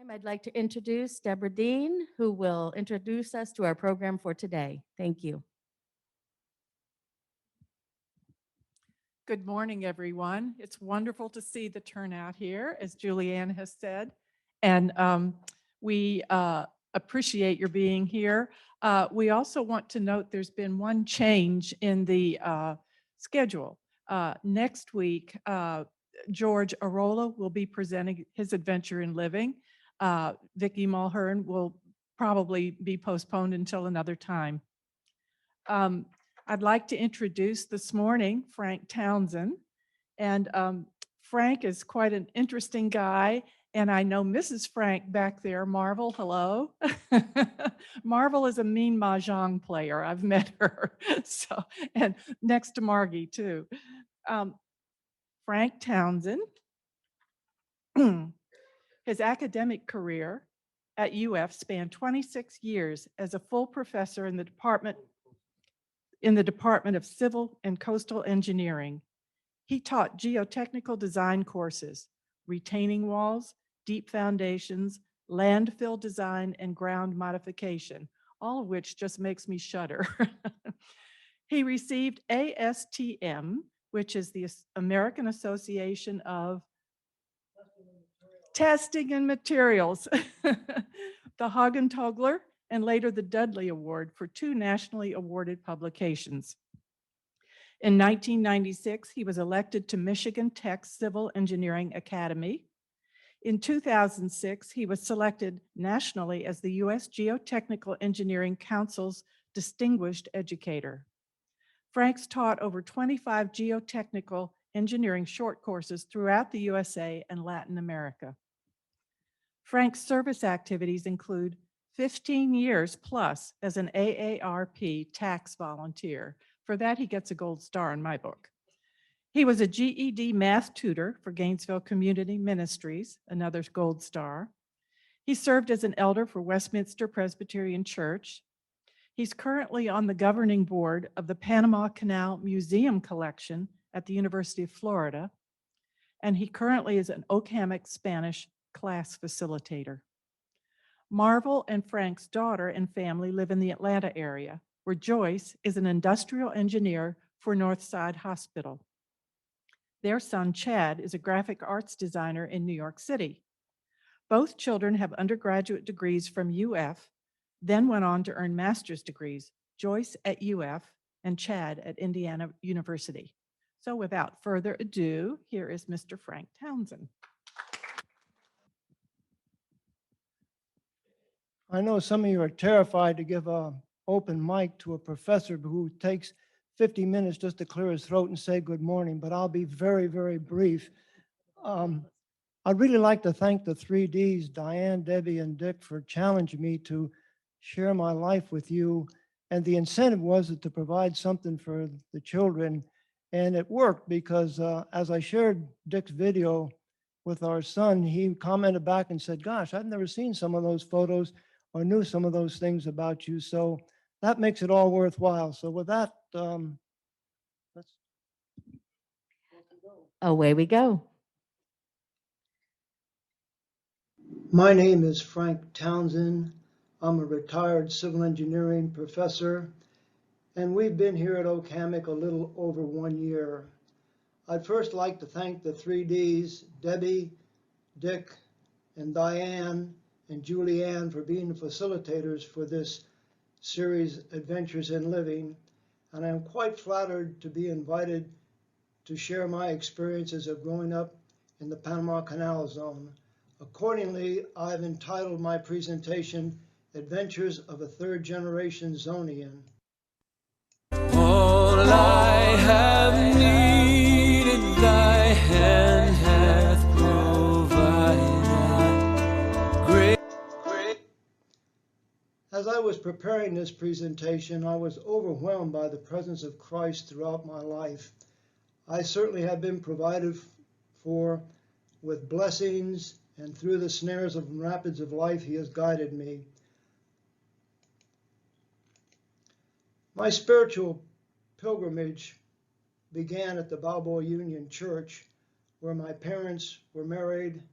time, I'd like to introduce Deborah Dean, who will introduce us to our program for today. Thank you. Good morning, everyone. It's wonderful to see the turnout here, as Julianne has said, and we appreciate your being here. We also want to note there's been one change in the schedule. Next week, George Arola will be presenting his adventure in living. Vicki Mulhern will probably be postponed until another time. I'd like to introduce this morning Frank Townsend. And Frank is quite an interesting guy. And I know Mrs. Frank back there, Marvel, hello. Marvel is a mean mahjong player. I've met her. So, and next to Margie, too. Frank Townsend, his academic career at UF spanned 26 years as a full professor in the Department of Civil and Coastal Engineering. He taught geotechnical design courses, retaining walls, deep foundations, landfill design, and ground modification, all of which just makes me shudder. He received ASTM, which is the American Association of Testing and Materials, the Hagen-Togler, and later the Dudley Award for 2 nationally awarded publications. In 1996, he was elected to Michigan Tech's Civil Engineering Academy. In 2006, he was selected nationally as the U.S. Geotechnical Engineering Council's Distinguished Educator. Frank's taught over 25 geotechnical engineering short courses throughout the USA and Latin America. Frank's service activities include 15 years plus as an AARP tax volunteer. For that, he gets a gold star in my book. He was a GED math tutor for Gainesville Community Ministries, another gold star. He served as an elder for Westminster Presbyterian Church. He's currently on the governing board of the Panama Canal Museum Collection at the University of Florida, and he currently is an Hammock Spanish class facilitator. Marvel and Frank's daughter and family live in the Atlanta area, where Joyce is an industrial engineer for Northside Hospital. Their son, Chad, is a graphic arts designer in New York City. Both children have undergraduate degrees from UF, then went on to earn master's degrees, Joyce at UF and Chad at Indiana University. So without further ado, here is Mr. Frank Townsend. I know some of you are terrified to give an open mic to a professor who takes 50 minutes just to clear his throat and say good morning, but I'll be very, very brief. I'd really like to thank the 3Ds, Diane, Debbie, and Dick, for challenging me to share my life with you. And the incentive was to provide something for the children. And it worked because as I shared Dick's video with our son, he commented back and said, gosh, I've never seen some of those photos or knew some of those things about you. So that makes it all worthwhile. So with that, let's go. Away we go. My name is Frank Townsend. I'm a retired civil engineering professor, and we've been here at Oak Hammock a little over 1 year. I'd first like to thank the 3Ds, Debbie, Dick, and Diane, and Julianne for being the facilitators for this series, Adventures in Living. And I'm quite flattered to be invited to share my experiences of growing up in the Panama Canal Zone. Accordingly, I've entitled my presentation, Adventures of a Third Generation Zonian. All I have needed, thy hand hath provided. Great. As I was preparing this presentation, I was overwhelmed by the presence of Christ throughout my life. I certainly have been provided for with blessings, and through the snares and rapids of life, he has guided me. My spiritual pilgrimage began at the Balboa Union Church, where my parents were married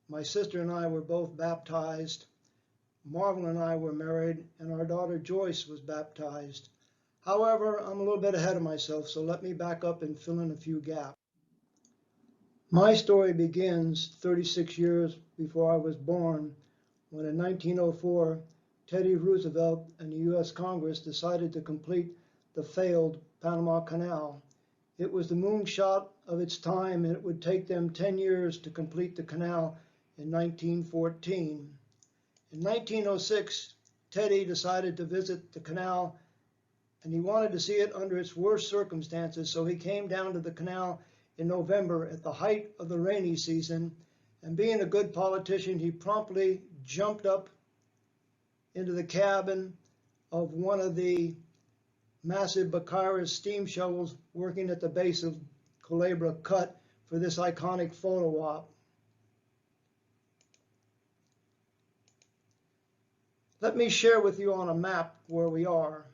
My sister and I were both baptized. Marvel and I were married, and our daughter Joyce was baptized. However, I'm a little bit ahead of myself, so let me back up and fill in a few gaps. My story begins 36 years before I was born, when in 1904, Teddy Roosevelt and the U.S. Congress decided to complete the failed Panama Canal. It was the moonshot of its time, and it would take them 10 years to complete the canal in 1914. In 1906, Teddy decided to visit the canal, and he wanted to see it under its worst circumstances, so he came down to the canal in November at the height of the rainy season, and being a good politician, he promptly jumped up into the cabin of one of the massive Bacaras steam shovels working at the base of Culebra Cut for this iconic photo op. Let me share with you on a map where we are.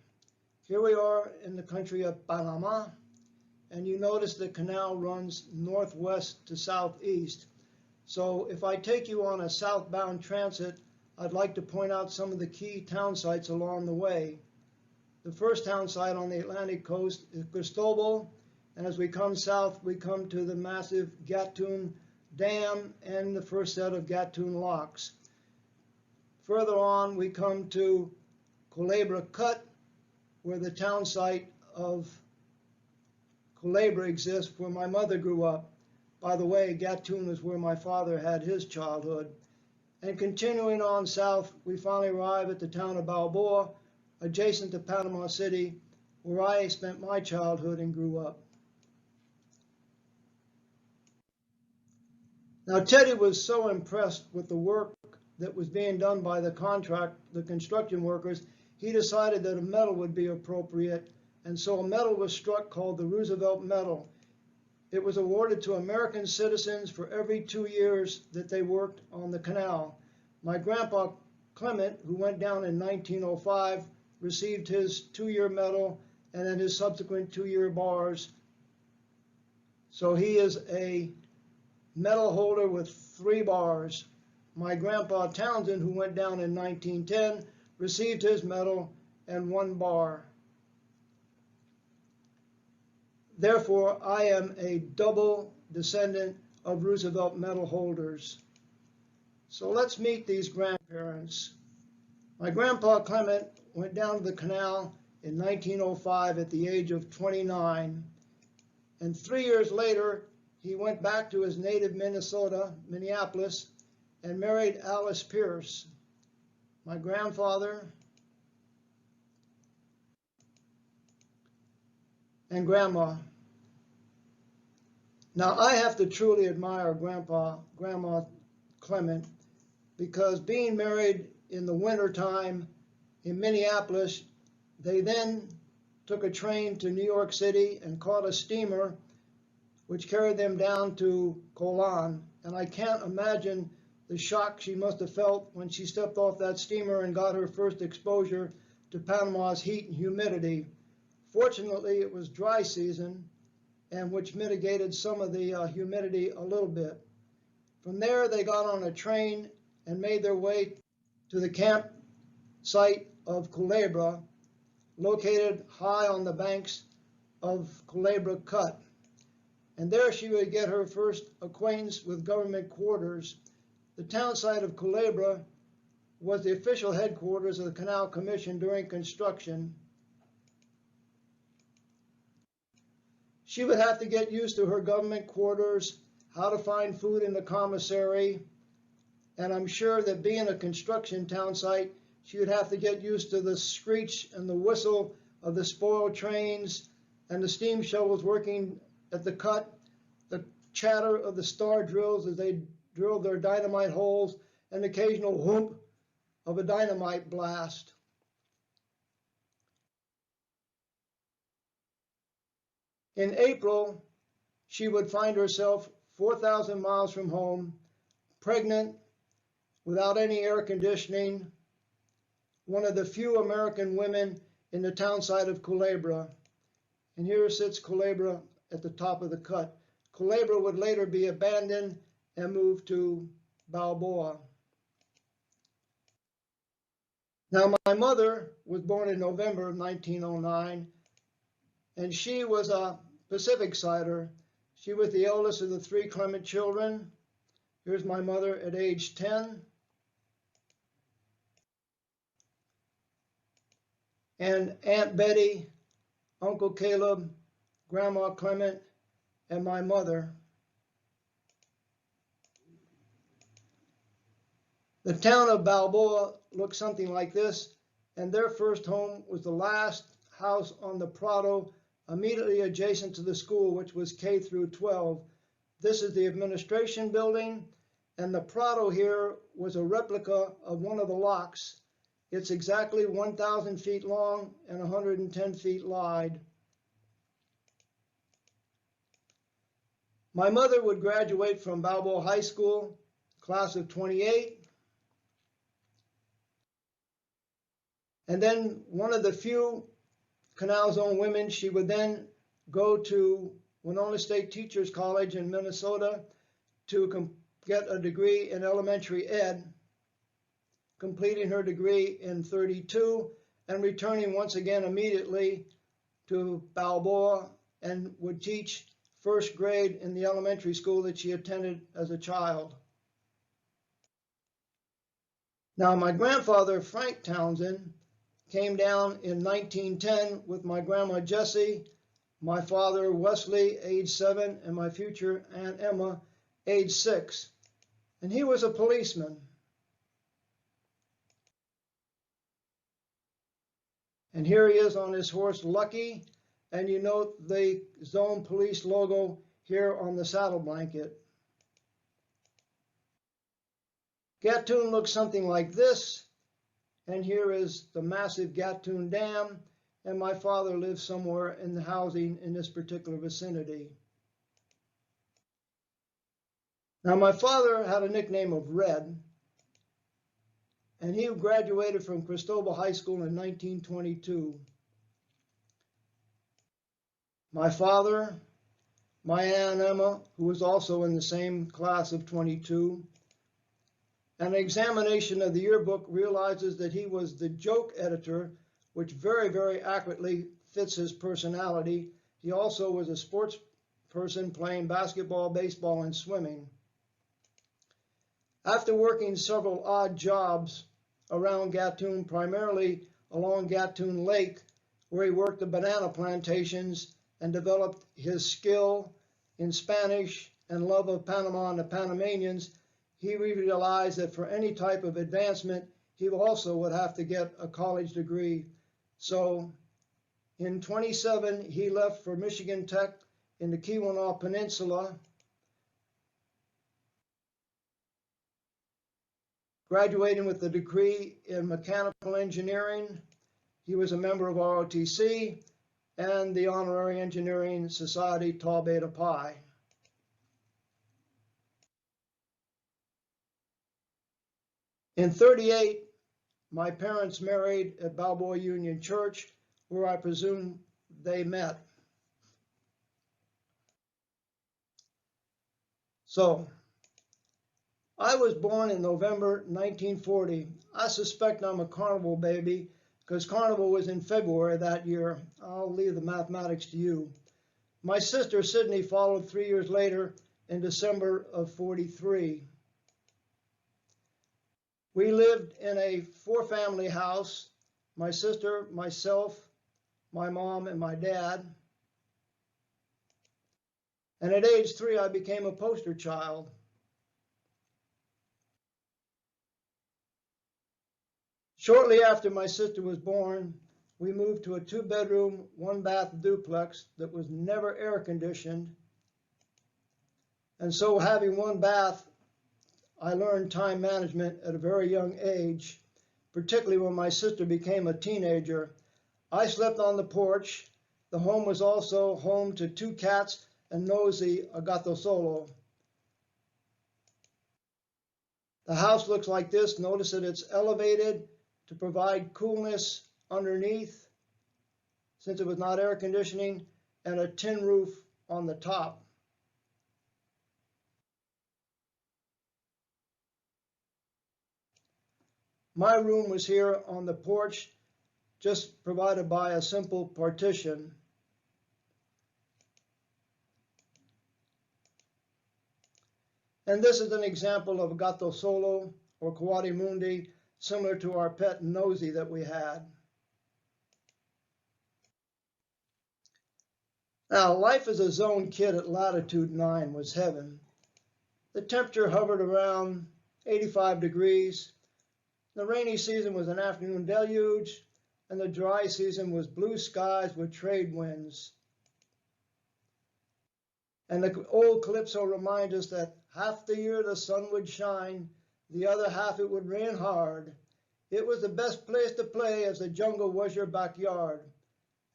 Here we are in the country of Panama, and you notice the canal runs northwest to southeast. So if I take you on a southbound transit, I'd like to point out some of the key town sites along the way. The first town site on the Atlantic coast is Cristobal, and as we come south, we come to the massive Gatun Dam and the first set of Gatun locks. Further on, we come to Culebra Cut, where the town site of Culebra exists, where my mother grew up. By the way, Gatun is where my father had his childhood. And continuing on south, we finally arrive at the town of Balboa, adjacent to Panama City, where I spent my childhood and grew up. Now, Teddy was so impressed with the work that was being done by the construction workers, he decided that a medal would be appropriate, and so a medal was struck called the Roosevelt Medal. It was awarded to American citizens for every 2 years that they worked on the canal. My grandpa Clement, who went down in 1905, received his 2-year medal and then his subsequent 2-year bars. So he is a medal holder with 3 bars. My grandpa Townsend, who went down in 1910, received his medal and 1 bar. Therefore, I am a double descendant of Roosevelt medal holders. So let's meet these grandparents. My grandpa Clement went down to the canal in 1905 at the age of 29. And 3 years later, he went back to his native Minneapolis, and married Alice Pierce. My grandfather and grandma. Now, I have to truly admire Grandma Clement, because being married in the wintertime in Minneapolis, they then took a train to New York City and caught a steamer which carried them down to Colan. And I can't imagine the shock she must have felt when she stepped off that steamer and got her first exposure to Panama's heat and humidity. Fortunately, it was dry season, and which mitigated some of the humidity a little bit. From there, they got on a train and made their way to the campsite of Culebra, located high on the banks of Culebra Cut. And there she would get her first acquaintance with government quarters. The town site of Culebra was the official headquarters of the Canal Commission during construction. She would have to get used to her government quarters, how to find food in the commissary, and I'm sure that being a construction town site, she would have to get used to the screech and the whistle of the spoiled trains and the steam shovels working at the cut, the chatter of the star drills as they drilled their dynamite holes, and the occasional whoop of a dynamite blast. In April, she would find herself 4,000 miles from home, pregnant, without any air conditioning, one of the few American women in the town site of Culebra. And here sits Culebra at the top of the cut. Culebra would later be abandoned and moved to Balboa. Now, my mother was born in November of 1909, and she was a Pacific Sider. She was the eldest of the 3 Clement children. Here's my mother at age 10. And Aunt Betty, Uncle Caleb, Grandma Clement, and my mother. The town of Balboa looked something like this, and their first home was the last house on the Prado, immediately adjacent to the school, which was K through 12. This is the administration building, and the Prado here was a replica of one of the locks. It's exactly 1,000 feet long and 110 feet wide. My mother would graduate from Balboa High School, class of 28. And then one of the few Canal Zone women, she would then go to Winona State Teachers College in Minnesota to get a degree in elementary ed, completing her degree in 32 and returning once again immediately to Balboa, and would teach first grade in the elementary school that she attended as a child. Now, my grandfather, Frank Townsend, came down in 1910 with my grandma Jessie, my father Wesley, age 7, and my future Aunt Emma, age 6. And he was a policeman. And here he is on his horse, Lucky, and you note the Zone Police logo here on the saddle blanket. Gatun looks something like this. And here is the massive Gatun Dam, and my father lived somewhere in the housing in this particular vicinity. Now, my father had a nickname of Red, and he graduated from Cristobal High School in 1922. My father, my Aunt Emma, who was also in the same class of 22, an examination of the yearbook realizes that he was the joke editor, which very, very accurately fits his personality. He also was a sports person playing basketball, baseball, and swimming. After working several odd jobs around Gatun, primarily along Gatun Lake, where he worked the banana plantations and developed his skill in Spanish and love of Panama and the Panamanians, he realized that for any type of advancement, he also would have to get a college degree. So in 27, he left for Michigan Tech in the Keweenaw Peninsula, graduating with a degree in mechanical engineering. He was a member of ROTC and the Honorary Engineering Society Tau Beta Pi. In 38, my parents married at Balboa Union Church, where I presume they met. So, I was born in November 1940. I suspect I'm a carnival baby because carnival was in February that year. I'll leave the mathematics to you. My sister Sydney followed 3 years later in December of 43. We lived in a 4-family house, my sister, myself, my mom, and my dad. And at age 3, I became a poster child. Shortly after my sister was born, we moved to a 2-bedroom, 1-bath duplex that was never air conditioned. And so having 1 bath, I learned time management at a very young age, particularly when my sister became a teenager. I slept on the porch. The home was also home to 2 cats and Nosy, a gato solo. The house looks like this. Notice that it's elevated to provide coolness underneath, since it was not air conditioning, and a tin roof on the top. My room was here on the porch, just provided by a simple partition. And this is an example of gato solo or coatimundi, similar to our pet nosy that we had. Now, life as a zone kid at latitude 9 was heaven. The temperature hovered around 85 degrees. The rainy season was an afternoon deluge, and the dry season was blue skies with trade winds. And the old Calypso reminds us that half the year the sun would shine, the other half it would rain hard. It was the best place to play as the jungle was your backyard.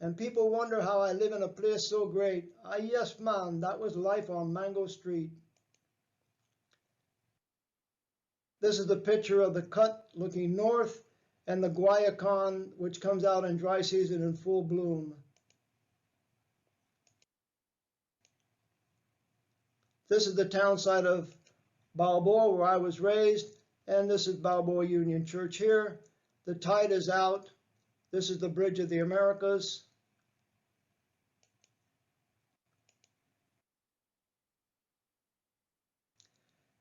And people wonder how I live in a place so great. Ah, yes, man, that was life on Mango Street. This is the picture of the cut looking north and the guayacán, which comes out in dry season in full bloom. This is the town site of Balboa, where I was raised, and this is Balboa Union Church here. The tide is out. This is the Bridge of the Americas.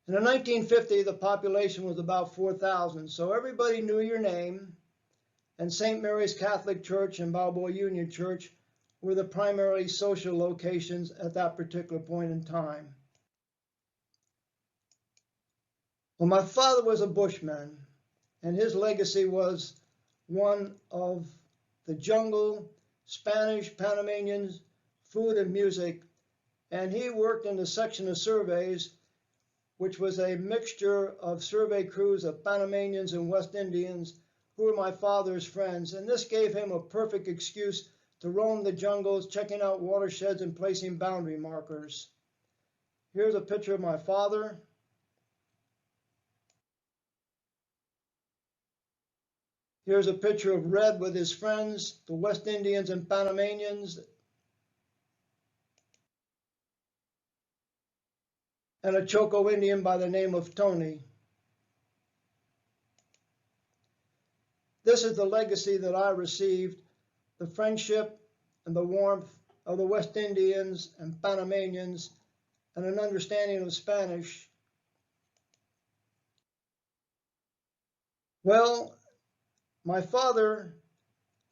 In 1950, the population was about 4,000, so everybody knew your name, and St. Mary's Catholic Church and Balboa Union Church were the primary social locations at that particular point in time. Well, my father was a bushman, and his legacy was one of the jungle, Spanish, Panamanians, food and music, and he worked in the section of surveys, which was a mixture of survey crews of Panamanians and West Indians who were my father's friends. And this gave him a perfect excuse to roam the jungles, checking out watersheds and placing boundary markers. Here's a picture of my father. Here's a picture of Red with his friends, the West Indians and Panamanians, and a Choco Indian by the name of Tony. This is the legacy that I received, the friendship and the warmth of the West Indians and Panamanians, and an understanding of Spanish. Well, my father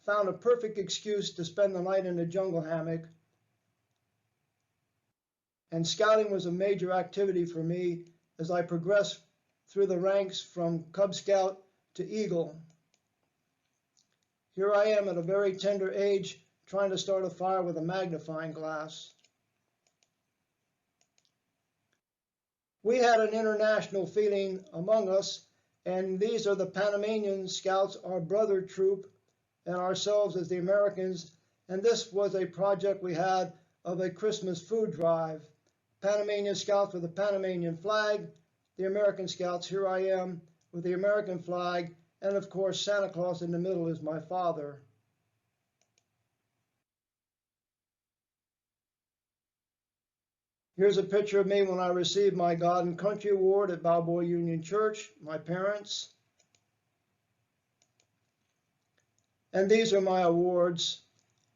found a perfect excuse to spend the night in the jungle hammock, and scouting was a major activity for me as I progressed through the ranks from Cub Scout to Eagle. Here I am at a very tender age trying to start a fire with a magnifying glass. We had an international feeling among us, and these are the Panamanian Scouts, our brother troop, and ourselves as the Americans, and this was a project we had of a Christmas food drive. Panamanian Scouts with the Panamanian flag, the American Scouts, here I am with the American flag, and of course Santa Claus in the middle is my father. Here's a picture of me when I received my God and Country Award at Balboa Union Church, my parents. And these are my awards,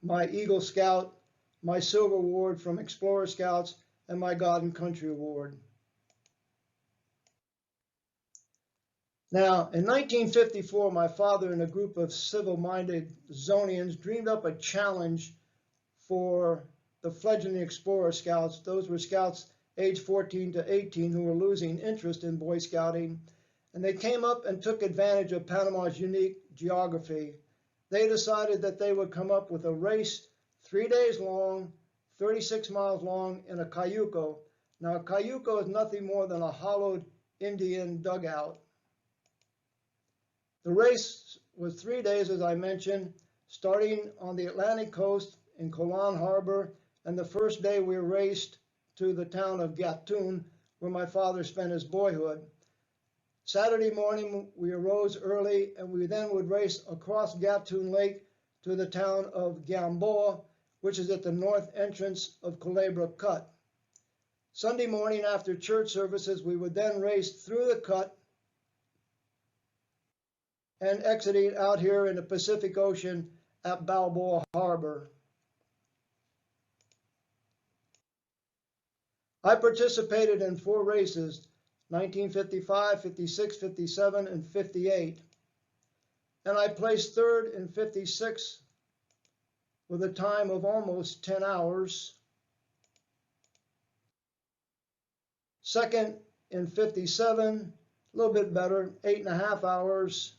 my Eagle Scout, my Silver Award from Explorer Scouts, and my God and Country Award. Now, in 1954, my father and a group of civil-minded Zonians dreamed up a challenge for the fledgling Explorer Scouts. Those were scouts aged 14 to 18 who were losing interest in Boy Scouting. And they came up and took advantage of Panama's unique geography. They decided that they would come up with a race 3 days long, 36 miles long in a Cayuco. Now, a Cayuco is nothing more than a hollowed Indian dugout. The race was 3 days, as I mentioned, starting on the Atlantic coast in Colon Harbor, and the first day we raced to the town of Gatun, where my father spent his boyhood. Saturday morning, we arose early, and we then would race across Gatun Lake to the town of Gamboa, which is at the north entrance of Culebra Cut. Sunday morning after church services, we would then race through the cut and exiting out here in the Pacific Ocean at Balboa Harbor. I participated in 4 races, 1955, 56, 57, and 58. And I placed 3rd in 56 with a time of almost 10 hours. 2nd in 57, a little bit better, 8.5 hours.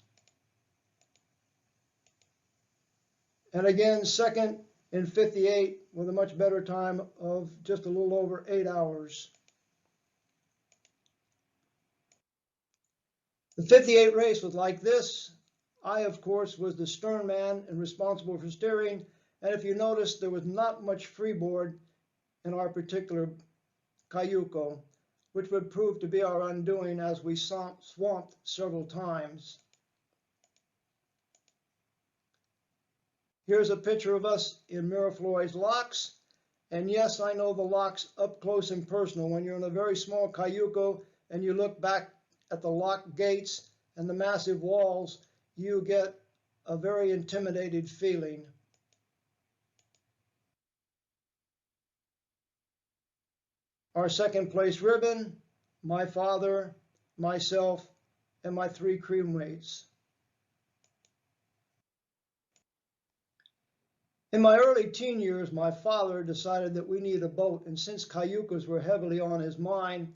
And again, 2nd in 58 with a much better time of just a little over 8 hours. The 58 race was like this. I, of course, was the stern man and responsible for steering. And if you notice, there was not much freeboard in our particular Cayuco, which would prove to be our undoing as we swamped several times. Here's a picture of us in Miraflores locks. And yes, I know the locks up close and personal. When you're in a very small Cayuco and you look back at the lock gates and the massive walls, you get a very intimidated feeling. Our 2nd place ribbon, my father, myself, and my 3 crewmates. In my early teen years, my father decided that we needed a boat, and since Cayucos were heavily on his mind,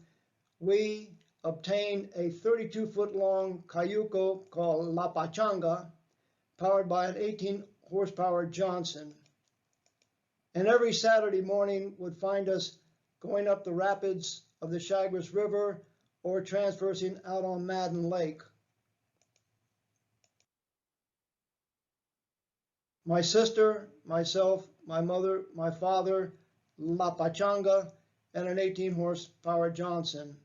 we obtained a 32-foot-long Cayuco called La Pachanga, powered by an 18-horsepower Johnson. And every Saturday morning would find us going up the rapids of the Chagres River or transversing out on Madden Lake. My sister, myself, my mother, my father, La Pachanga, and an 18-horsepower Johnson.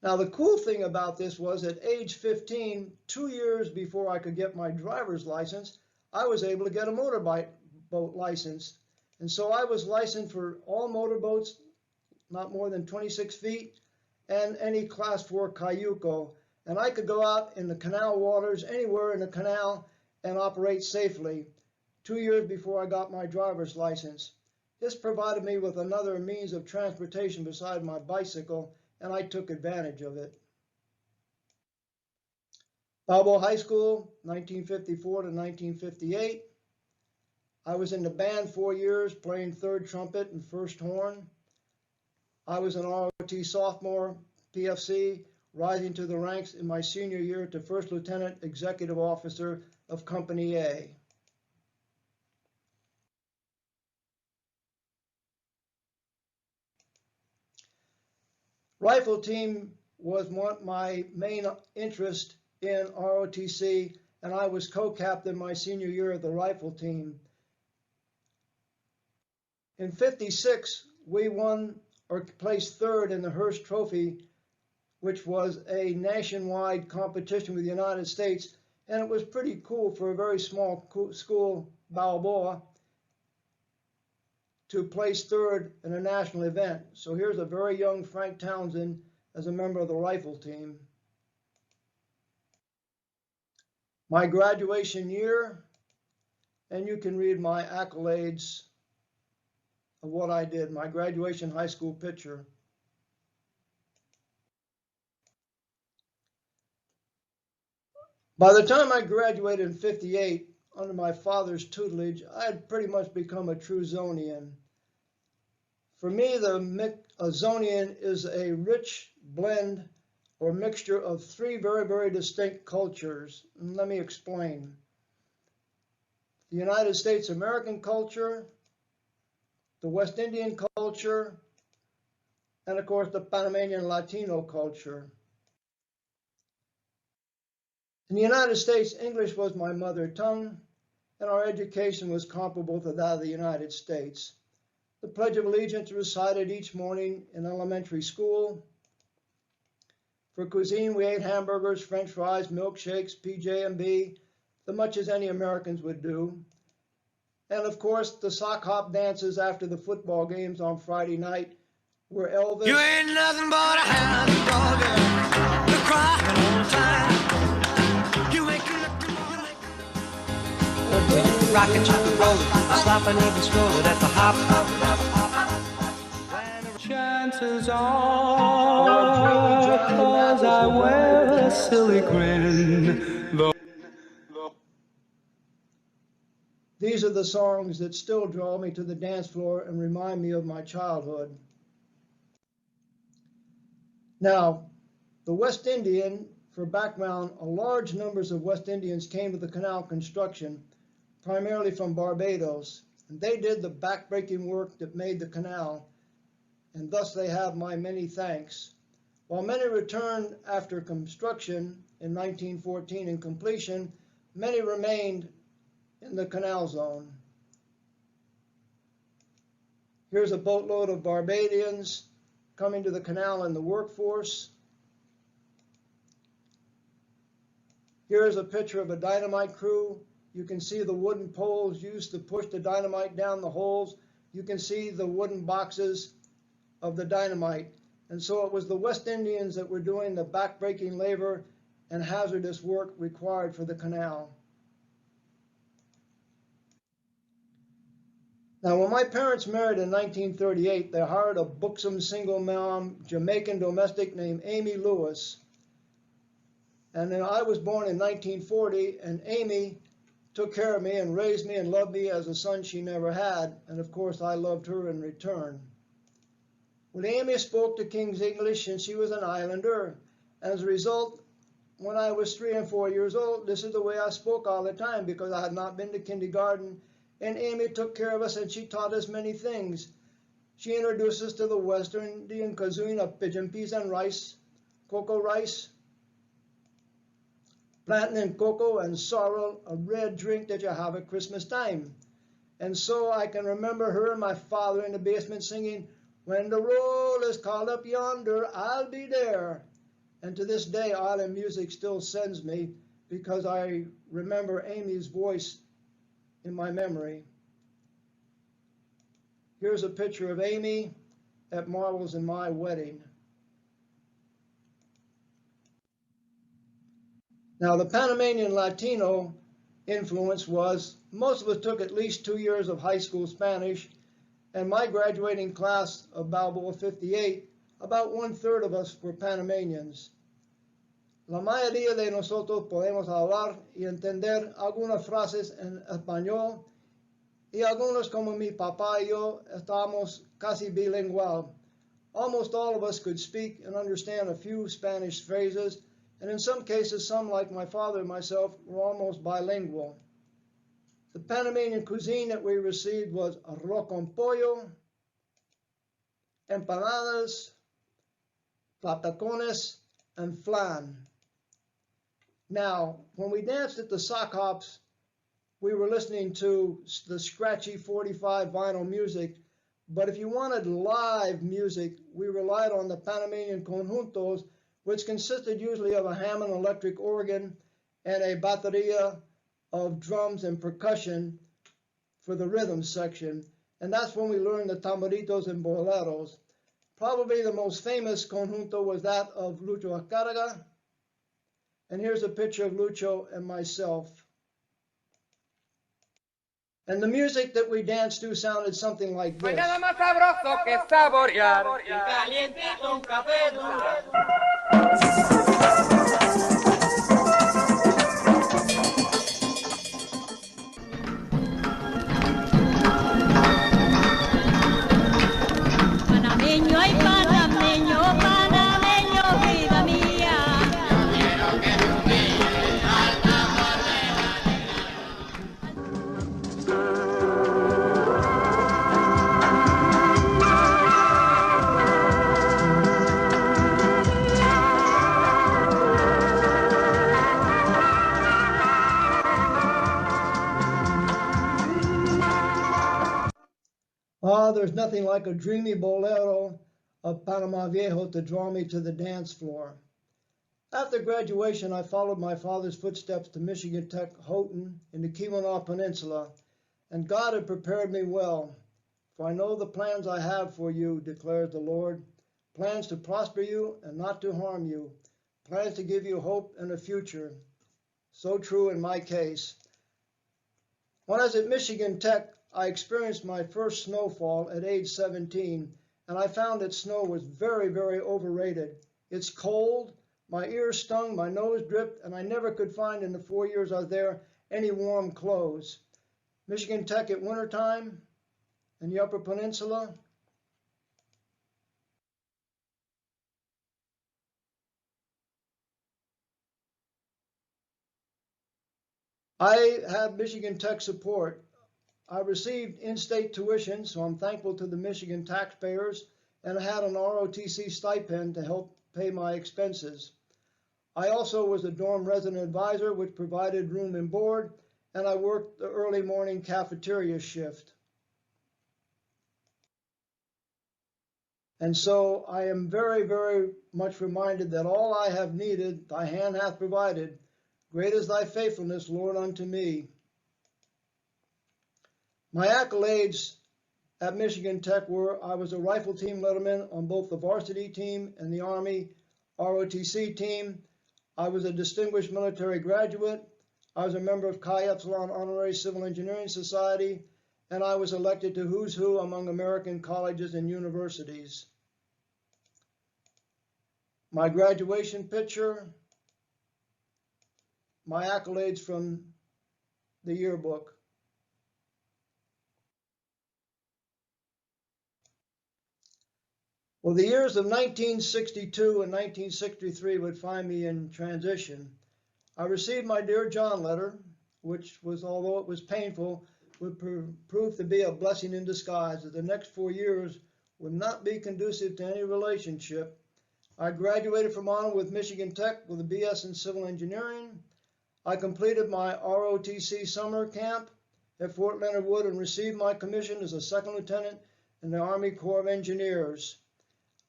Now, the cool thing about this was at age 15, 2 years before I could get my driver's license, I was able to get a motorboat license. And so I was licensed for all motorboats, not more than 26 feet, and any class 4 Cayuco. And I could go out in the canal waters, anywhere in the canal, and operate safely. 2 years before I got my driver's license. This provided me with another means of transportation beside my bicycle, and I took advantage of it. Balboa High School, 1954 to 1958. I was in the band 4 years, playing 3rd trumpet and 1st horn. I was an ROT sophomore, PFC, rising to the ranks in my senior year to 1st Lieutenant Executive Officer of Company A. Rifle team was my main interest in ROTC, and I was co-captain my senior year of the rifle team. In 56, we won or placed 3rd in the Hearst Trophy, which was a nationwide competition with the United States, and it was pretty cool for a very small school, Balboa, to place 3rd in a national event. So here's a very young Frank Townsend as a member of the rifle team. My graduation year, and you can read my accolades of what I did, my graduation high school picture. By the time I graduated in 58, under my father's tutelage, I had pretty much become a true Zonian. For me, a Zonian is a rich blend or mixture of 3 very, very distinct cultures. And let me explain. The United States American culture, the West Indian culture, and of course the Panamanian Latino culture. In the United States, English was my mother tongue, and our education was comparable to that of the United States. The Pledge of Allegiance recited each morning in elementary school. For cuisine, we ate hamburgers, French fries, milkshakes, PJ&B, as much as any Americans would do. And of course, the sock hop dances after the football games on Friday night were Elvis. You ain't nothing but a hound dog, the cry an old time. You make it look rockin', choppin', rollin', sloppin', even strollin' at the hop. Chances are, 'cause I wear a silly grin. These are the songs that still draw me to the dance floor and remind me of my childhood. Now, the West Indian, for background, a large numbers of West Indians came to the canal construction, primarily from Barbados, and they did the backbreaking work that made the canal, and thus they have my many thanks. While many returned after construction in 1914 and completion, many remained in the canal zone. Here's a boatload of Barbadians coming to the canal in the workforce. Here's a picture of a dynamite crew. You can see the wooden poles used to push the dynamite down the holes. You can see the wooden boxes of the dynamite. And so it was the West Indians that were doing the backbreaking labor and hazardous work required for the canal. Now, when my parents married in 1938, they hired a buxom single mom Jamaican domestic named Amy Lewis. And then I was born in 1940, and Amy took care of me and raised me and loved me as a son she never had. And of course, I loved her in return. Well, Amy spoke the King's English since she was an islander. As a result, when I was 3 and 4 years old, this is the way I spoke all the time because I had not been to kindergarten. And Amy took care of us and she taught us many things. She introduced us to the West Indian cuisine of pigeon peas and rice, cocoa rice, plantain and cocoa and sorrel, a red drink that you have at Christmas time. And so I can remember her and my father in the basement singing, "When the roll is called up yonder, I'll be there." And to this day, island music still sends me because I remember Amy's voice in my memory. Here's a picture of Amy at Marvel's and my wedding. Now, the Panamanian Latino influence was, most of us took at least 2 years of high school Spanish, and my graduating class of Balboa 58, about 1/3 of us were Panamanians. La mayoría de nosotros podemos hablar y entender algunas frases en español, y algunos como mi papá y yo estamos casi bilingual. Almost all of us could speak and understand a few Spanish phrases, and in some cases, some like my father and myself were almost bilingual. The Panamanian cuisine that we received was arroz con pollo, empanadas, patacones, and flan. Now, when we danced at the sock hops, we were listening to the scratchy 45 vinyl music, but if you wanted live music, we relied on the Panamanian conjuntos, which consisted usually of a Hammond electric organ and a bateria of drums and percussion for the rhythm section. And that's when we learned the tamboritos and boleros. Probably the most famous conjunto was that of Lucho Acaraga. And here's a picture of Lucho and myself. And the music that we danced to sounded something like this. Nada más sabroso que saborear y calientito un café duro. Panameño, ay panameño, panameño, vida mía. Yo quiero que me humilles al tambor de Ah, there's nothing like a dreamy bolero of Panama Viejo to draw me to the dance floor. After graduation, I followed my father's footsteps to Michigan Tech Houghton in the Keweenaw Peninsula, and God had prepared me well. For I know the plans I have for you, declares the Lord, plans to prosper you and not to harm you, plans to give you hope and a future. So true in my case. When I was at Michigan Tech, I experienced my first snowfall at age 17, and I found that snow was very, very overrated. It's cold, my ears stung, my nose dripped, and I never could find in the 4 years I was there any warm clothes. Michigan Tech at wintertime in the Upper Peninsula. I have Michigan Tech support. I received in-state tuition, so I'm thankful to the Michigan taxpayers, and I had an ROTC stipend to help pay my expenses. I also was a dorm resident advisor, which provided room and board, and I worked the early morning cafeteria shift. And so I am very, very much reminded that all I have needed, thy hand hath provided. Great is thy faithfulness, Lord, unto me. My accolades at Michigan Tech were I was a rifle team letterman on both the varsity team and the Army ROTC team. I was a distinguished military graduate. I was a member of Chi Epsilon Honorary Civil Engineering Society, and I was elected to Who's Who among American colleges and universities. My graduation picture, my accolades from the yearbook. Well, the years of 1962 and 1963 would find me in transition. I received my Dear John letter, which was, although it was painful, would prove to be a blessing in disguise, that the next 4 years would not be conducive to any relationship. I graduated from honor with Michigan Tech with a BS in Civil Engineering. I completed my ROTC summer camp at Fort Leonard Wood and received my commission as a second lieutenant in the Army Corps of Engineers.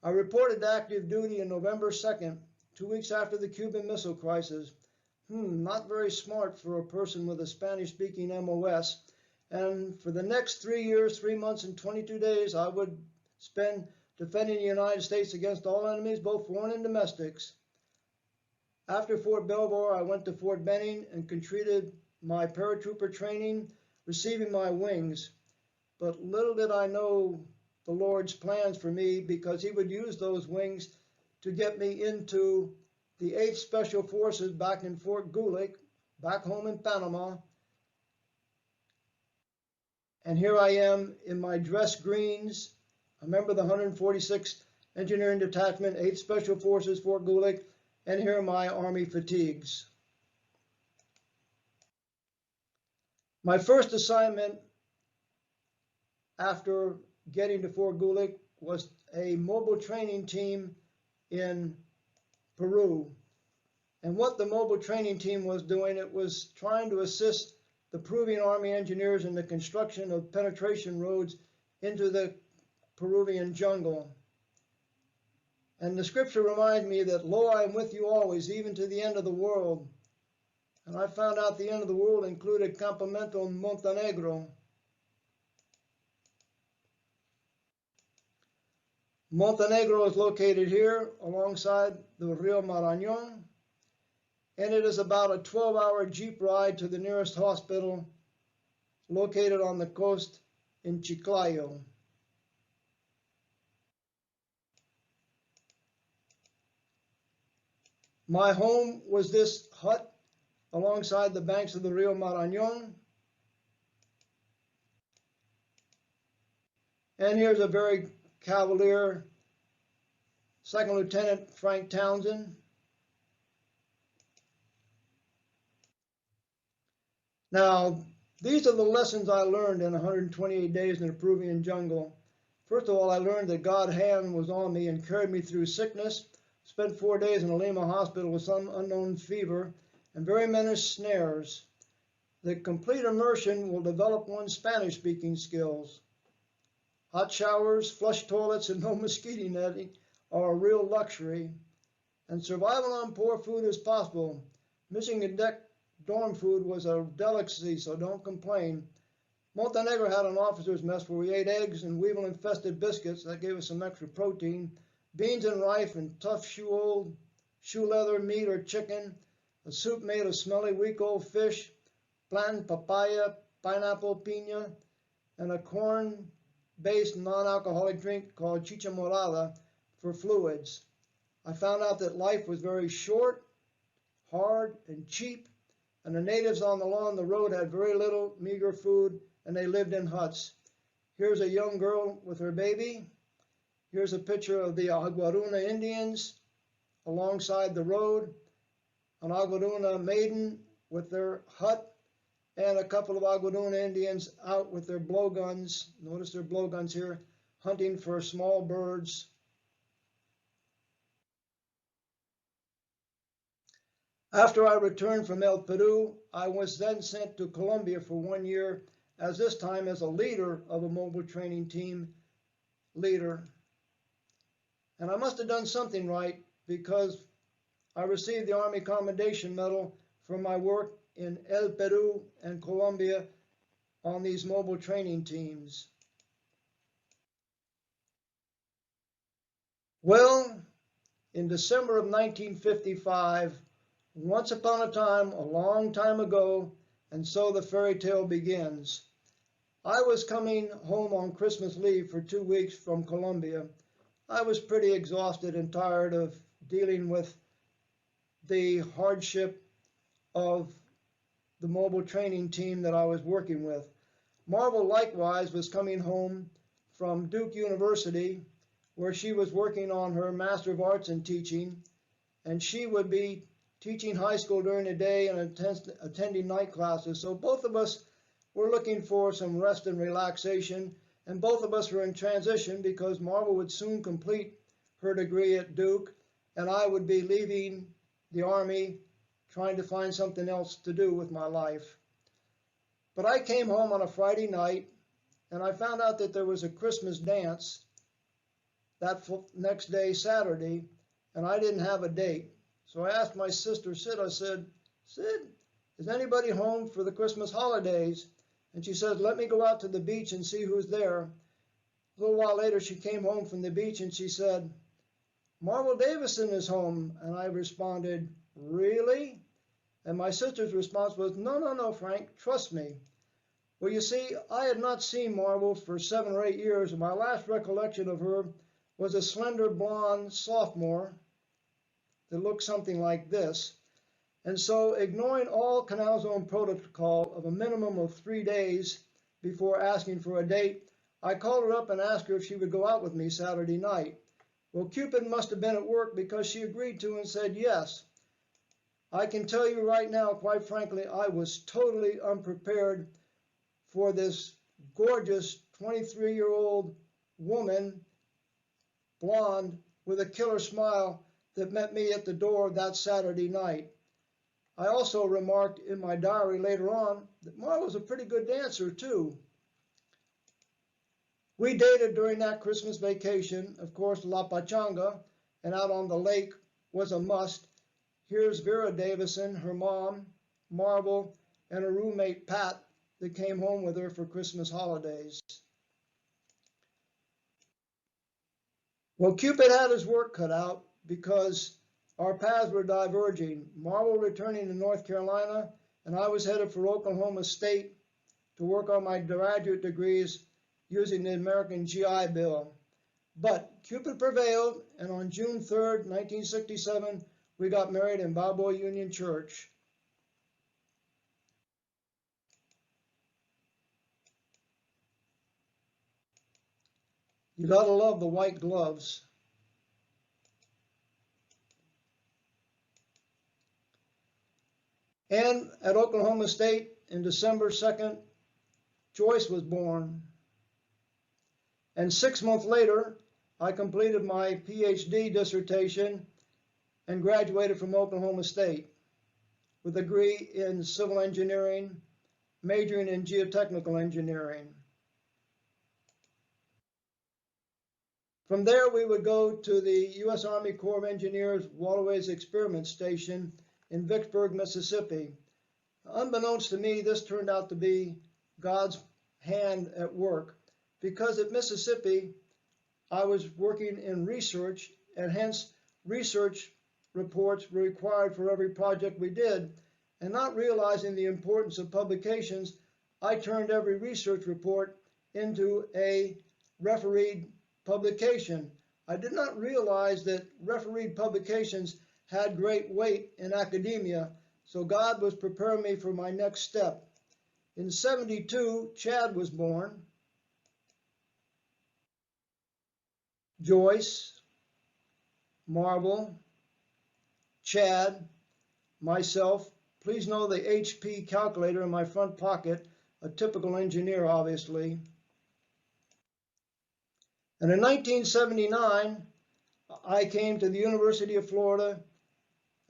I reported to active duty on November 2nd, 2 weeks after the Cuban Missile Crisis. Not very smart for a person with a Spanish-speaking MOS. And for the next 3 years, 3 months, and 22 days, I would spend defending the United States against all enemies, both foreign and domestics. After Fort Belvoir, I went to Fort Benning and completed my paratrooper training, receiving my wings. But little did I know the Lord's plans for me, because he would use those wings to get me into the 8th Special Forces back in Fort Gulick, back home in Panama. And here I am in my dress greens, a member of the 146th Engineering Detachment, 8th Special Forces, Fort Gulick, and here are my Army fatigues. My first assignment after getting to Fort Gulick was a mobile training team in Peru. And what the mobile training team was doing, it was trying to assist the Peruvian Army engineers in the construction of penetration roads into the Peruvian jungle. And the scripture reminds me that, lo, I am with you always, even to the end of the world. And I found out the end of the world included Campamento Montenegro. Montenegro is located here alongside the Rio Marañón, and it is about a 12-hour jeep ride to the nearest hospital located on the coast in Chiclayo. My home was this hut alongside the banks of the Rio Marañón. And here's a very cavalier Second Lieutenant Frank Townsend. Now, these are the lessons I learned in 128 days in the Peruvian jungle. First of all, I learned that God's hand was on me and carried me through sickness. Spent 4 days in a Lima hospital with some unknown fever and very many snares. The complete immersion will develop one's Spanish-speaking skills. Hot showers, flush toilets, and no mosquito netting are a real luxury. And survival on poor food is possible. Michigan Tech dorm food was a delicacy, so don't complain. Montenegro had an officer's mess where we ate eggs and weevil-infested biscuits. That gave us some extra protein. Beans and rice and tough shoe old shoe leather, meat or chicken, a soup made of smelly week-old fish, plantain, papaya, pineapple, piña, and a corn-based non-alcoholic drink called chicha morada for fluids. I found out that life was very short, hard, and cheap, and the natives along the road had very little, meager food, and they lived in huts. Here's a young girl with her baby. Here's a picture of the Aguaruna Indians alongside the road, an Aguaruna maiden with their hut, and a couple of Aguaruna Indians out with their blowguns. Notice their blowguns here, hunting for small birds. After I returned from El Peru, I was then sent to Colombia for 1 year, as this time as a leader of a mobile training team leader. And I must have done something right, because I received the Army Commendation Medal for my work in El Peru and Colombia on these mobile training teams. Well, in December of 1955, once upon a time, a long time ago, and so the fairy tale begins. I was coming home on Christmas leave for 2 weeks from Colombia. I was pretty exhausted and tired of dealing with the hardship of the mobile training team that I was working with. Marvel likewise was coming home from Duke University, where she was working on her Master of Arts in Teaching, and she would be teaching high school during the day and attending night classes. So both of us were looking for some rest and relaxation, and both of us were in transition because Marvel would soon complete her degree at Duke, and I would be leaving the Army trying to find something else to do with my life. But I came home on a Friday night, and I found out that there was a Christmas dance that next day, Saturday, and I didn't have a date. So I asked my sister, Sid, I said, Sid, is anybody home for the Christmas holidays? And she said, let me go out to the beach and see who's there. A little while later, she came home from the beach and she said, Marvel Davison is home. And I responded, really? And my sister's response was, no, no, no, Frank, trust me. Well, you see, I had not seen Marvel for 7 or 8 years, and my last recollection of her was a slender blonde sophomore that looked something like this. And so, ignoring all Canal Zone protocol of a minimum of 3 days before asking for a date, I called her up and asked her if she would go out with me Saturday night. Well, Cupid must have been at work because she agreed to and said yes. I can tell you right now, quite frankly, I was totally unprepared for this gorgeous 23-year-old woman, blonde, with a killer smile that met me at the door that Saturday night. I also remarked in my diary later on that Marvel was a pretty good dancer too. We dated during that Christmas vacation. Of course, La Pachanga and out on the lake was a must. Here's Vera Davison, her mom, Marvel, and her roommate Pat that came home with her for Christmas holidays. Well, Cupid had his work cut out because our paths were diverging. Marvel returning to North Carolina, and I was headed for Oklahoma State to work on my graduate degrees using the American GI Bill. But Cupid prevailed, and on June 3rd, 1967, we got married in Balboa Union Church. You gotta love the white gloves. And at Oklahoma State, in December 2nd, Joyce was born. And 6 months later, I completed my PhD dissertation and graduated from Oklahoma State with a degree in civil engineering, majoring in geotechnical engineering. From there, we would go to the U.S. Army Corps of Engineers Waterways Experiment Station in Vicksburg, Mississippi. Unbeknownst to me, this turned out to be God's hand at work, because at Mississippi, I was working in research, and hence research reports were required for every project we did, and not realizing the importance of publications, I turned every research report into a refereed publication. I did not realize that refereed publications had great weight in academia, so God was preparing me for my next step. In '72, Chad was born. Joyce, Marvel, Chad, myself. Please know the HP calculator in my front pocket, a typical engineer, obviously. And in 1979, I came to the University of Florida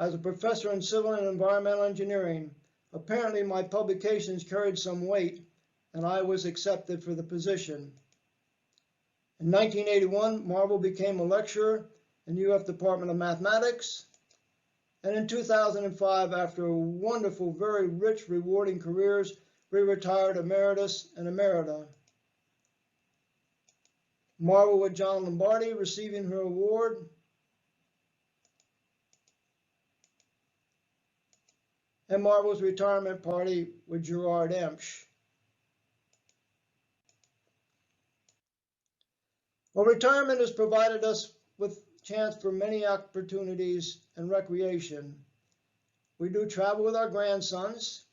as a professor in civil and environmental engineering. Apparently, my publications carried some weight, and I was accepted for the position. In 1981, Marvel became a lecturer in the UF Department of Mathematics. And in 2005, after wonderful, very rich, rewarding careers, we retired emeritus and emerita. Marvel with John Lombardi receiving her award. And Marvel's retirement party with Gerard Emsch. Well, retirement has provided us with chance for many opportunities and recreation. We do travel with our grandsons.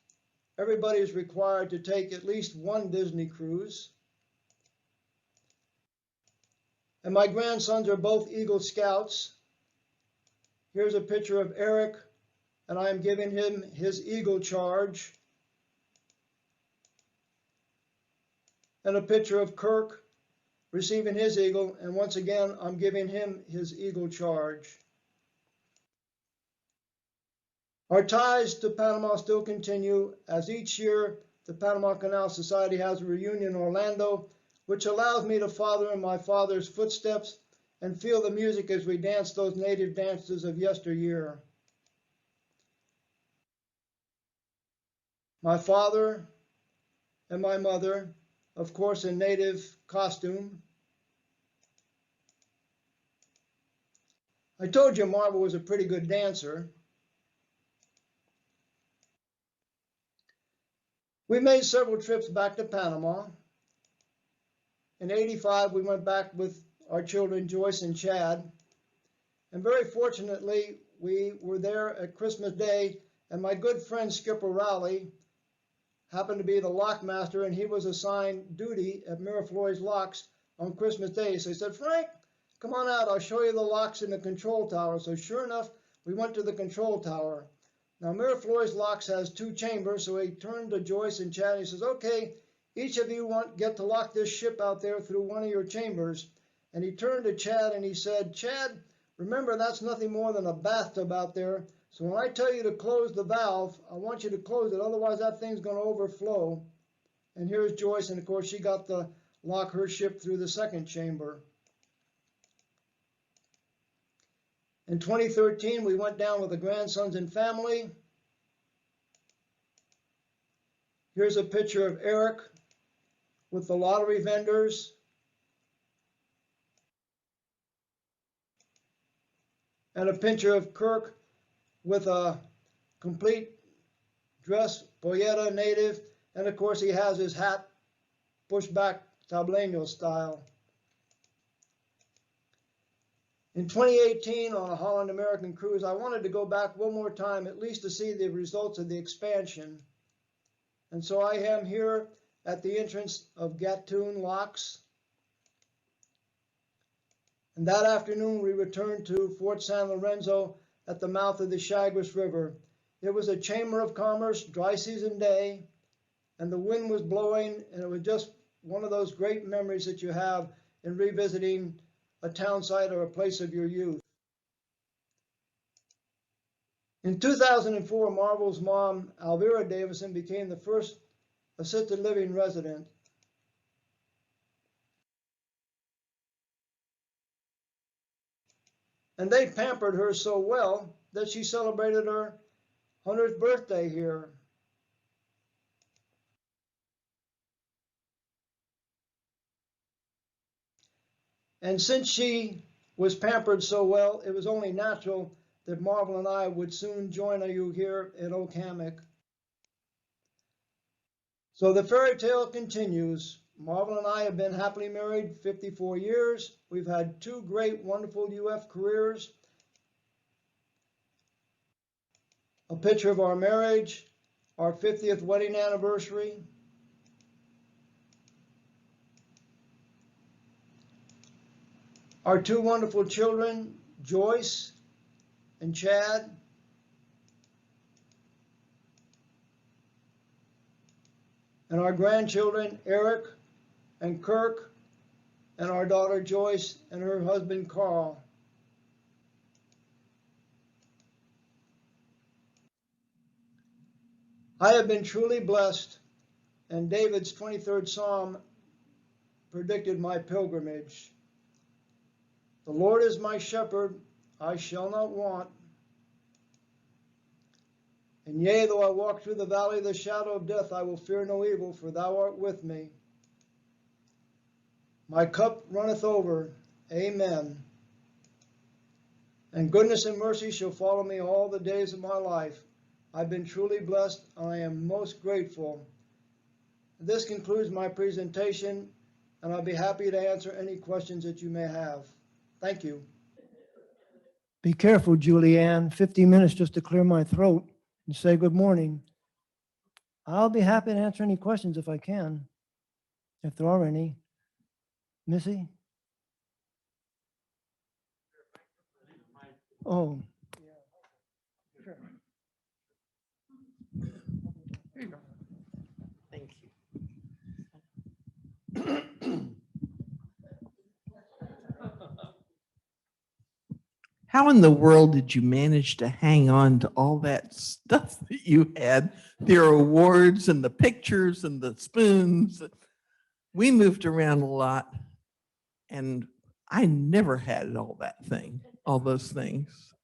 Everybody is required to take at least one Disney cruise. And my grandsons are both Eagle Scouts. Here's a picture of Eric, and I am giving him his Eagle charge. And a picture of Kirk receiving his Eagle, and once again, I'm giving him his Eagle charge. Our ties to Panama still continue, as each year the Panama Canal Society has a reunion in Orlando, which allows me to follow in my father's footsteps and feel the music as we dance those native dances of yesteryear. My father and my mother, of course, in native costume. I told you Marvel was a pretty good dancer. We made several trips back to Panama. In '85, we went back with our children, Joyce and Chad. And very fortunately, we were there at Christmas Day, and my good friend Skipper Rowley happened to be the lockmaster, and he was assigned duty at Miraflores Locks on Christmas Day. So he said, Frank, come on out, I'll show you the locks in the control tower. So sure enough, we went to the control tower. Now Miraflores Locks has 2 chambers, so he turned to Joyce and Chad and he says, okay, each of you get to lock this ship out there through one of your chambers. And he turned to Chad and he said, Chad, remember that's nothing more than a bathtub out there. So when I tell you to close the valve, I want you to close it, otherwise that thing's going to overflow. And here's Joyce, and of course she got to lock her ship through the 2nd chamber. In 2013, we went down with the grandsons and family. Here's a picture of Eric with the lottery vendors. And a picture of Kirk with a complete dress, pollera native, and of course he has his hat pushed back tableño style. In 2018, on a Holland American cruise, I wanted to go back one more time, at least to see the results of the expansion. And so I am here at the entrance of Gatun Locks. And that afternoon, we returned to Fort San Lorenzo at the mouth of the Chagres River. It was a chamber of commerce, dry season day, and the wind was blowing, and it was just one of those great memories that you have in revisiting a town site or a place of your youth. In 2004, Marvel's mom, Alvira Davison, became the first assisted living resident. And they pampered her so well that she celebrated her 100th birthday here. And since she was pampered so well, it was only natural that Marvel and I would soon join you here at Oak Hammock. So the fairy tale continues. Marvel and I have been happily married 54 years. We've had 2 great, wonderful UF careers. A picture of our marriage, our 50th wedding anniversary. Our 2 wonderful children, Joyce and Chad. And our grandchildren, Eric and Kirk, and our daughter Joyce and her husband Carl. I have been truly blessed, and David's 23rd Psalm predicted my pilgrimage. The Lord is my shepherd, I shall not want. And yea, though I walk through the valley of the shadow of death, I will fear no evil, for thou art with me. My cup runneth over. Amen. And goodness and mercy shall follow me all the days of my life. I've been truly blessed. I am most grateful. This concludes my presentation, and I'll be happy to answer any questions that you may have. Thank you. Be careful, Julianne. 50 minutes just to clear my throat and say good morning. I'll be happy to answer any questions if I can, if there are any. Missy? Oh. Sure. Here you go. Thank you. How in the world did you manage to hang on to all that stuff that you had? Their awards and the pictures and the spoons. We moved around a lot, and I never had all those things.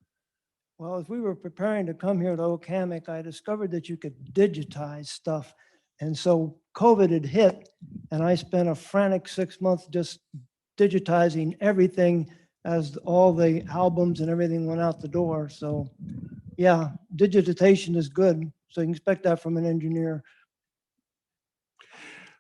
Well, as we were preparing to come here to Oak Hammock, I discovered that you could digitize stuff. And so COVID had hit, and I spent a frantic 6 months just digitizing everything as all the albums and everything went out the door. So yeah, digitization is good. So you can expect that from an engineer.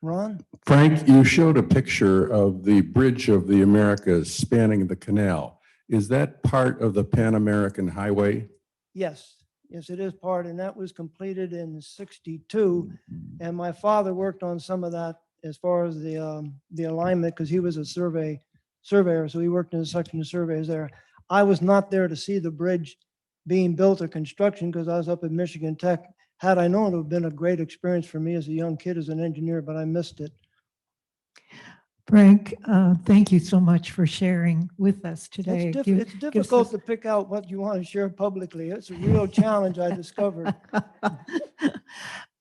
Ron? Frank, you showed a picture of the Bridge of the Americas spanning the canal. Is that part of the Pan American Highway? Yes, yes, it is part, and that was completed in '62. And my father worked on some of that as far as the alignment, because he was a surveyor, so he worked in a section of surveys there. I was not there to see the bridge being built or construction because I was up at Michigan Tech. Had I known, it would have been a great experience for me as a young kid as an engineer, but I missed it. Frank, thank you so much for sharing with us today. It's difficult to pick out what you want to share publicly. It's a real challenge, I discovered.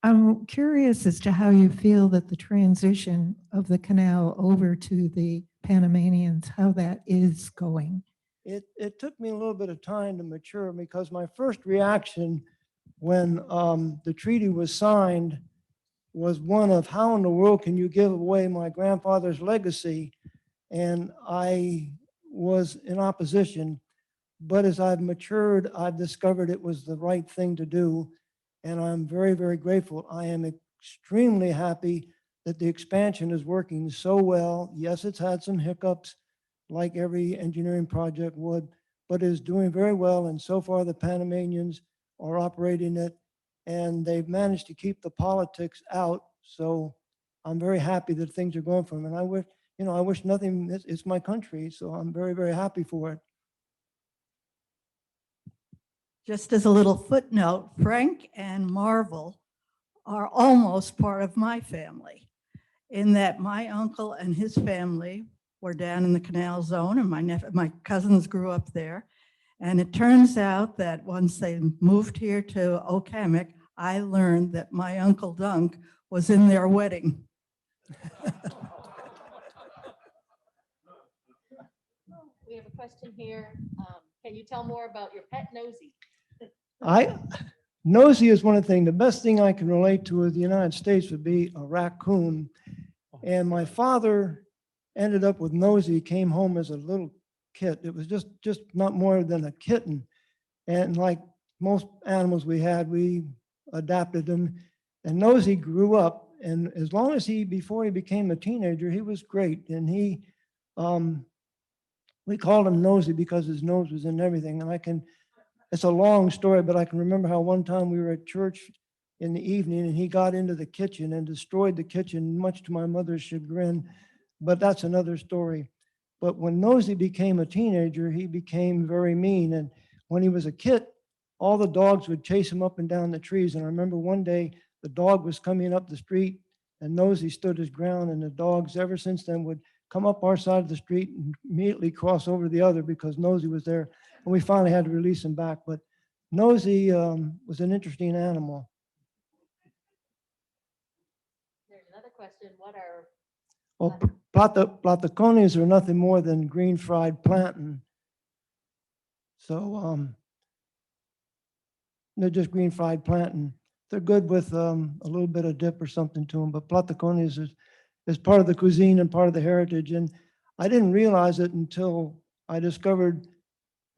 I'm curious as to how you feel that the transition of the canal over to the Panamanians, how that is going. It took me a little bit of time to mature, because my first reaction when the treaty was signed was one of, how in the world can you give away my grandfather's legacy? And I was in opposition, but as I've matured, I've discovered it was the right thing to do. And I'm very, very grateful. I am extremely happy that the expansion is working so well. Yes, it's had some hiccups like every engineering project would, but it is doing very well. And so far the Panamanians are operating it, and they've managed to keep the politics out. So I'm very happy that things are going for them. And I wish nothing, it's my country. So I'm very, very happy for it. Just as a little footnote, Frank and Marvel are almost part of my family, in that my uncle and his family were down in the canal zone, and my cousins grew up there. And it turns out that once they moved here to Oak Hammock, I learned that my Uncle Dunk was in their wedding. We have a question here. Can you tell more about your pet Nosy? Nosy is one of the things, the best thing I can relate to with the United States would be a raccoon. And my father ended up with Nosy, came home as a little kit. It was just not more than a kitten. And like most animals we had, we adapted them. And Nosy grew up, and as long as before he became a teenager, he was great. And we called him Nosy because his nose was in everything. And it's a long story, but I can remember how one time we were at church in the evening and he got into the kitchen and destroyed the kitchen, much to my mother's chagrin. But that's another story. But when Nosy became a teenager, he became very mean. And when he was a kid, all the dogs would chase him up and down the trees. And I remember one day the dog was coming up the street and Nosy stood his ground, and the dogs ever since then would come up our side of the street and immediately cross over the other because Nosy was there. And we finally had to release him back. But Nosy was an interesting animal. There's another question. What are Well, platacones are nothing more than green fried plantain. So they're just green fried plantain. They're good with a little bit of dip or something to them, but platacones is part of the cuisine and part of the heritage. And I didn't realize it until I discovered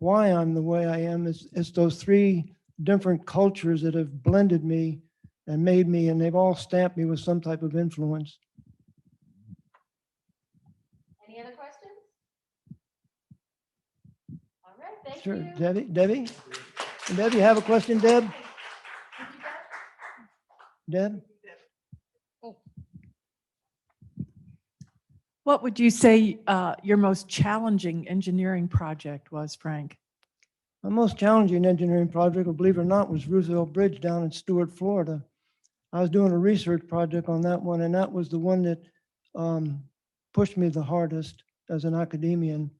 why I'm the way I am. It's those three different cultures that have blended me and made me, and they've all stamped me with some type of influence. any other questions? All right, thank Sure, you. Debbie? Deb, you have a question, Deb? Deb? What would you say your most challenging engineering project was, Frank? My most challenging engineering project, believe it or not, was Roosevelt Bridge down in Stuart, Florida. I was doing a research project on that one, and that was the one that pushed me the hardest as an academician.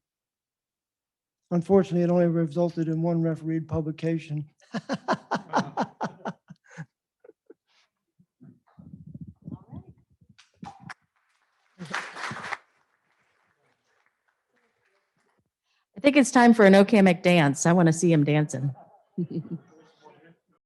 Unfortunately, it only resulted in one refereed publication. I think it's time for an Okamic dance. I want to see him dancing.